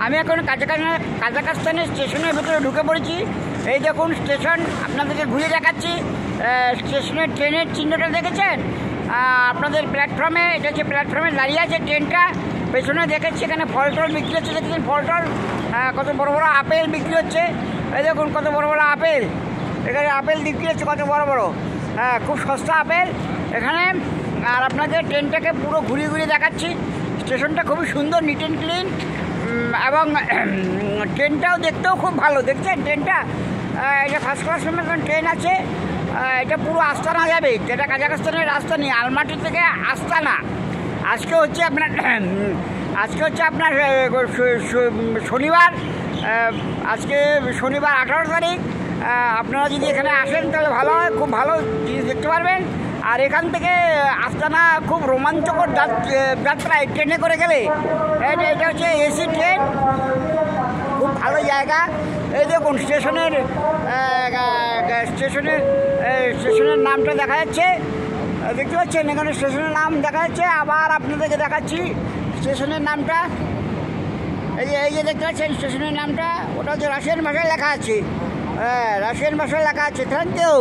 আমি এখন কাজাখস্তানের স্টেশনের ভেতরে ঢুকে পড়েছি। এই দেখুন স্টেশন, আপনাদেরকে ঘুরে দেখাচ্ছি। স্টেশনের ট্রেনের চিহ্নটা দেখেছেন আপনাদের প্ল্যাটফর্মে, এটা হচ্ছে প্ল্যাটফর্মে দাঁড়িয়ে আছে ট্রেনটা। পেছনে দেখেছি এখানে ফল টল বিক্রি হচ্ছে, দেখেছেন ফল টল, কত বড় বড় আপেল বিক্রি হচ্ছে। এই দেখুন কত বড় বড় আপেল, এখানে আপেল বিক্রি হচ্ছে কত বড় বড়, খুব সস্তা আপেল এখানে। আর আপনাদের ট্রেনটাকে পুরো ঘুরিয়ে ঘুরিয়ে দেখাচ্ছি। স্টেশনটা খুবই সুন্দর, নিট অ্যান্ড ক্লিন, এবং ট্রেনটাও দেখতেও খুব ভালো। দেখছেন ট্রেনটা, এটা ফার্স্ট ক্লাস মতন ট্রেন আছে। এটা পুরো আস্তানা যাবে, যেটা কাজাখস্তানের রাজধানী আলমাটি থেকে আস্তানা। আজকে হচ্ছে আপনার শনিবার, আজকে শনিবার 18 তারিখ। আপনারা যদি এখানে আসেন তাহলে ভালো হয়, খুব ভালো জিনিস দেখতে পারবেন। আর এখান থেকে আস্তানা খুব রোমাঞ্চকর যাত্রা ট্রেনে করে গেলে। এটা হচ্ছে এসি ট্রেন, খুব ভালো জায়গা। এই দেখুন স্টেশনের নামটা দেখা যাচ্ছে, দেখতে পাচ্ছেন এখানে স্টেশনের নাম দেখা যাচ্ছে। আবার আপনাদেরকে দেখাচ্ছি স্টেশনের নামটা, এই যে দেখতে পাচ্ছেন স্টেশনের নামটা, ওটা হচ্ছে রাশিয়ান ভাষায় লেখা আছে। রাশিয়ান ভাষায় লেখা আছে। Thank you.